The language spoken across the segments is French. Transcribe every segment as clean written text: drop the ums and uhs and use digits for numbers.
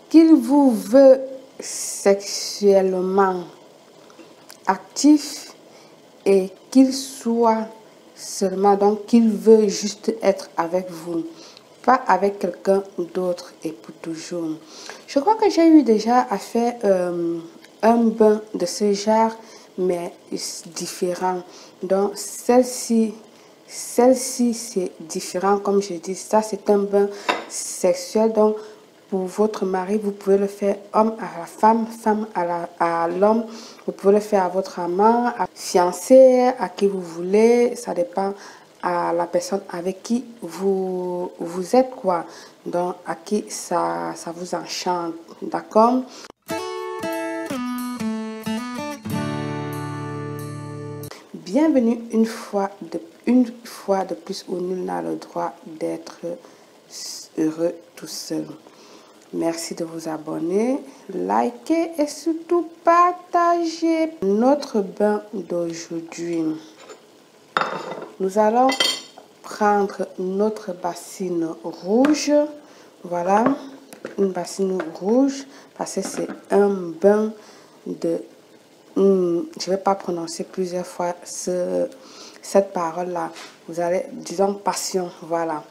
qu'il vous veut sexuellement actif et qu'il soit seulement, donc qu'il veut juste être avec vous, pas avec quelqu'un d'autre et pour toujours. Je crois que j'ai eu déjà à faire un bain de ce genre, mais différent. Donc celle-ci c'est différent, comme je dis, ça c'est un bain sexuel. Donc pour votre mari, vous pouvez le faire homme à la femme, femme à l'homme. Vous pouvez le faire à votre amant, à fiancé, à qui vous voulez. Ça dépend à la personne avec qui vous êtes, quoi. Donc à qui ça vous enchante, d'accord? Bienvenue une fois de plus où nul n'a le droit d'être heureux tout seul. Merci de vous abonner, liker et surtout partager. Notre bain d'aujourd'hui. Nous allons prendre notre bassine rouge. Voilà, une bassine rouge parce que c'est un bain de... je ne vais pas prononcer plusieurs fois cette parole-là. Vous allez, disons, passion. Voilà.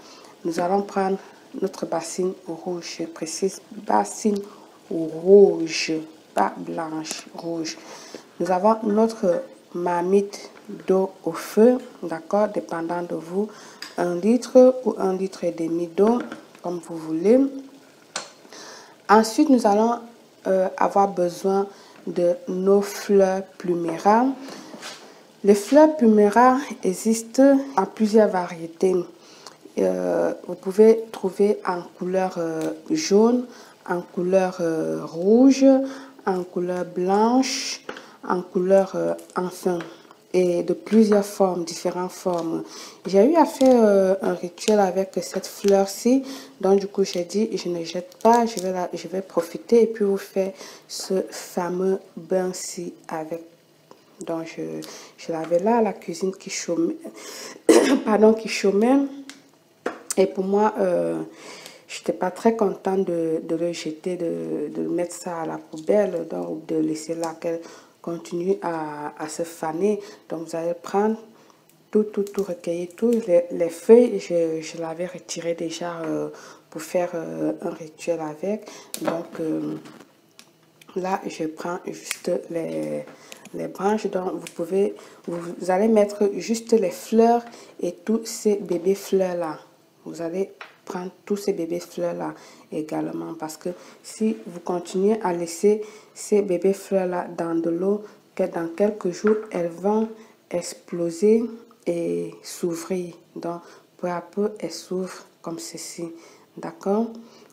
Nous allons prendre notre bassine rouge. Je précise, bassine rouge, pas blanche, rouge. Nous avons notre marmite d'eau au feu, d'accord, dépendant de vous, 1 litre ou 1,5 litre d'eau, comme vous voulez. Ensuite, nous allons avoir besoin de nos fleurs Pluméra. Les fleurs Pluméra existent en plusieurs variétés. Vous pouvez trouver en couleur jaune, en couleur rouge, en couleur blanche, en couleur enfin, et de plusieurs formes, différentes formes. J'ai eu à faire un rituel avec cette fleur-ci, donc du coup j'ai dit je ne jette pas, je vais profiter et puis vous faire ce fameux bain-ci avec. Donc je l'avais là à la cuisine qui chômait, pardon, qui chômait. Et pour moi, je n'étais pas très contente de le jeter, de mettre ça à la poubelle, donc de laisser là qu'elle continue à se faner. Donc vous allez prendre tout recueillir, toutes les feuilles, je l'avais retiré déjà pour faire un rituel avec. Donc là, je prends juste les branches. Donc vous allez mettre juste les fleurs et tous ces bébés fleurs là. Vous allez prendre tous ces bébés fleurs là également, parce que si vous continuez à laisser ces bébés fleurs là dans de l'eau, que dans quelques jours elles vont exploser et s'ouvrir. Donc peu à peu elles s'ouvrent comme ceci, d'accord?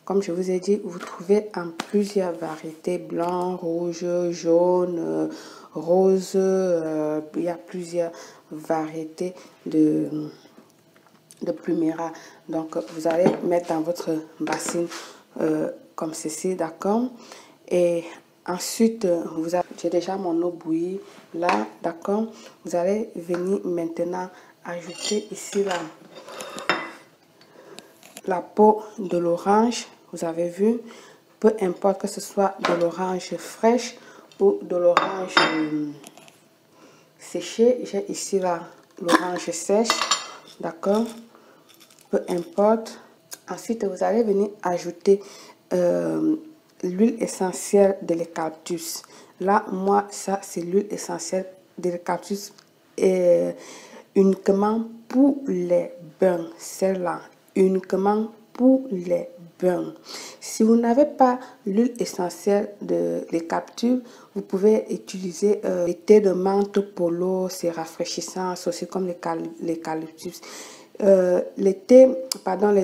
Comme je vous ai dit, vous trouvez en plusieurs variétés, blanc, rouge, jaune, rose. Il y a plusieurs variétés de Pluméra. Donc vous allez mettre dans votre bassine comme ceci, d'accord? Et ensuite j'ai déjà mon eau bouillie là, d'accord? Vous allez venir maintenant ajouter ici la peau de l'orange. Vous avez vu, peu importe que ce soit de l'orange fraîche ou de l'orange séchée. J'ai ici l'orange sèche, d'accord? Peu importe. Ensuite, vous allez venir ajouter l'huile essentielle de l'eucalyptus. Là, moi, ça, c'est l'huile essentielle de l'eucalyptus uniquement pour les bains. Celle-là, uniquement pour les bains. Si vous n'avez pas l'huile essentielle de l'eucalyptus, vous pouvez utiliser le thé de menthe polo, c'est rafraîchissant, c'est aussi comme l'eucalyptus. Les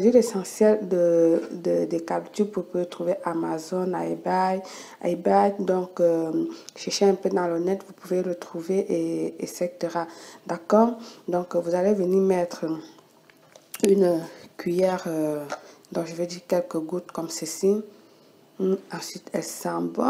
huiles essentielles d'eucalyptus, vous pouvez trouver Amazon, eBay. Donc cherchez un peu dans le net, vous pouvez le trouver, etc. D'accord? Donc vous allez venir mettre une cuillère, donc je vais dire quelques gouttes comme ceci. Ensuite, elle sent bon.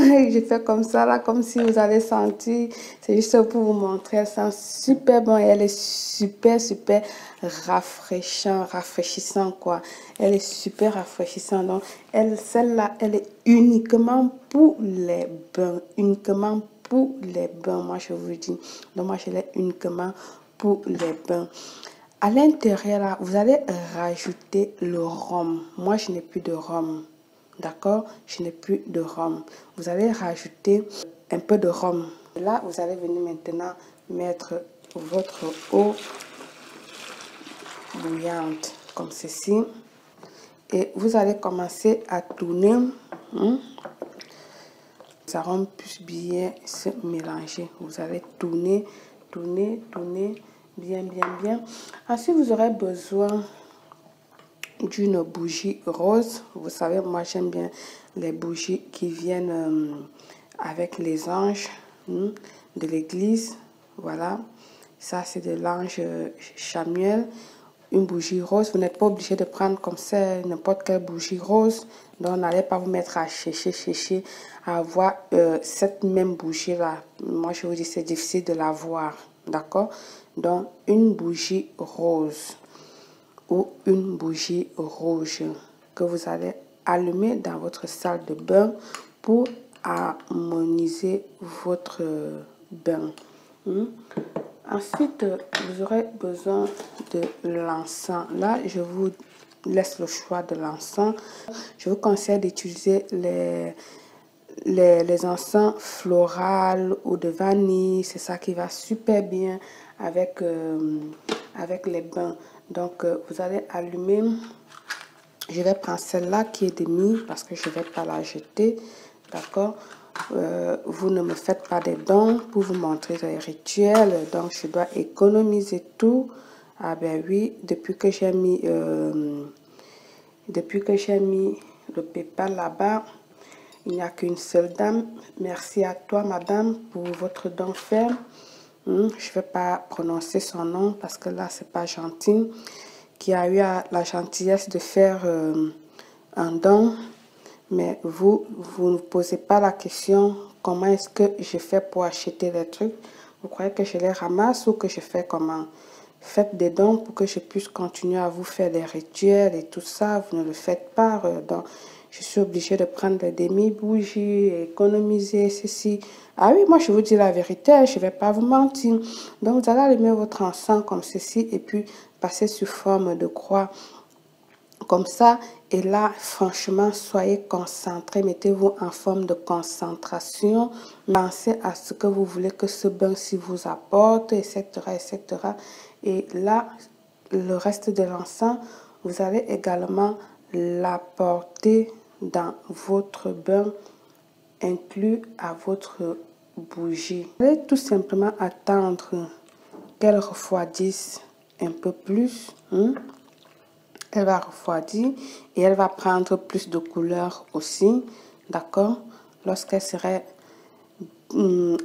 Je fais comme ça, là, comme si vous avez senti. C'est juste pour vous montrer. Elle sent super bon et elle est super, super rafraîchissant, quoi. Elle est super rafraîchissante. Donc, celle-là, elle est uniquement pour les bains. Uniquement pour les bains, moi, je vous dis. Donc, moi, je l'ai uniquement pour les bains. À l'intérieur, là, vous allez rajouter le rhum. Moi, je n'ai plus de rhum. D'accord? Je n'ai plus de rhum. Vous allez rajouter un peu de rhum. Là, vous allez venir maintenant mettre votre eau bouillante comme ceci. Et vous allez commencer à tourner. Ça va plus bien se mélanger. Vous allez tourner, tourner, tourner. Bien, bien, bien. Ensuite, vous aurez besoin d'une bougie rose. Vous savez, moi j'aime bien les bougies qui viennent avec les anges de l'église. Voilà, ça c'est de l'ange Chamuel. Une bougie rose, vous n'êtes pas obligé de prendre comme ça n'importe quelle bougie rose. Donc n'allez pas vous mettre à chercher à avoir cette même bougie là. Moi je vous dis c'est difficile de la voir, d'accord? Donc une bougie rose ou une bougie rouge que vous allez allumer dans votre salle de bain pour harmoniser votre bain. Ensuite, vous aurez besoin de l'encens. Là, je vous laisse le choix de l'encens. Je vous conseille d'utiliser les encens florales ou de vanille. C'est ça qui va super bien avec, avec les bains. Donc, vous allez allumer. Je vais prendre celle-là qui est demi parce que je ne vais pas la jeter. D'accord? Vous ne me faites pas des dons pour vous montrer les rituels. Donc, je dois économiser tout. Ah ben oui, depuis que j'ai mis le PayPal là-bas, il n'y a qu'une seule dame. Merci à toi, madame, pour votre don ferme. Je ne vais pas prononcer son nom parce que là, c'est pas gentil. Qui a eu la gentillesse de faire un don. Mais vous ne posez pas la question comment est-ce que je fais pour acheter les trucs. Vous croyez que je les ramasse ou que je fais comment? Faites des dons pour que je puisse continuer à vous faire des rituels et tout ça. Vous ne le faites pas. Donc, je suis obligée de prendre des demi-bougies, économiser ceci. Ah oui, moi je vous dis la vérité, je ne vais pas vous mentir. Donc, vous allez allumer votre encens comme ceci et puis passer sous forme de croix. Comme ça, et là, franchement, soyez concentrés, mettez-vous en forme de concentration, pensez à ce que vous voulez que ce bain-ci vous apporte, etc., etc. Et là, le reste de l'encens, vous allez également l'apporter dans votre bain, inclus à votre bougie. Vous allez tout simplement attendre qu'elle refroidisse un peu plus. Elle va refroidir et elle va prendre plus de couleur aussi, d'accord? Lorsqu'elle serait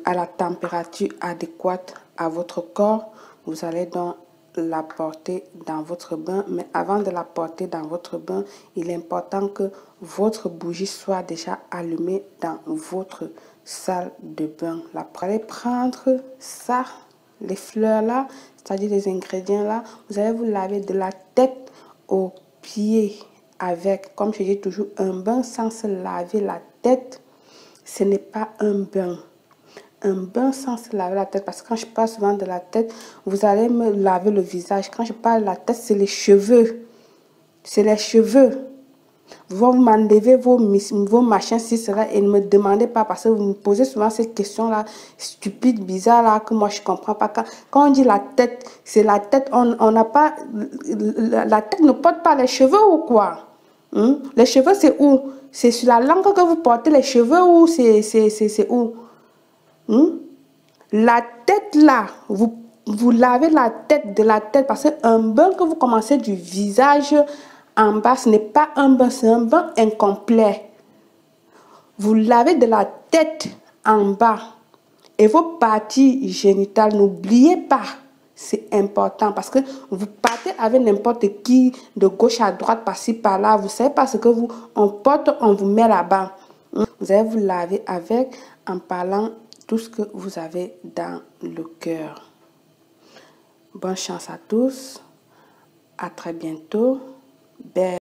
à la température adéquate à votre corps, vous allez donc la porter dans votre bain. Mais avant de la porter dans votre bain, il est important que votre bougie soit déjà allumée dans votre salle de bain. Là, vous allez prendre ça, les fleurs là, c'est-à-dire les ingrédients là, vous allez vous laver de la tête aux pieds avec, comme je dis toujours, un bain sans se laver la tête, ce n'est pas un bain. Un bain sans se laver la tête, parce que quand je parle souvent de la tête, vous allez me laver le visage. Quand je parle de la tête, c'est les cheveux. C'est les cheveux. Vous m'enlevez vos machins, si cela, et ne me demandez pas, parce que vous me posez souvent cette question-là, stupide, bizarre, là, que moi je ne comprends pas. Quand on dit la tête, c'est la tête, on n'a pas, la tête ne porte pas les cheveux ou quoi? Les cheveux, c'est où? C'est sur la langue que vous portez les cheveux ou c'est où? La tête là, vous lavez la tête de la tête, parce qu'un bain que vous commencez du visage en bas, ce n'est pas un bain, c'est un bain incomplet. Vous lavez de la tête en bas et vos parties génitales, n'oubliez pas, C'est important parce que vous partez avec n'importe qui de gauche à droite, par-ci, par-là. Vous ne savez pas ce que on porte, on vous met là-bas. Vous allez vous laver avec en parlant tout ce que vous avez dans le cœur. Bonne chance à tous. À très bientôt. Bye.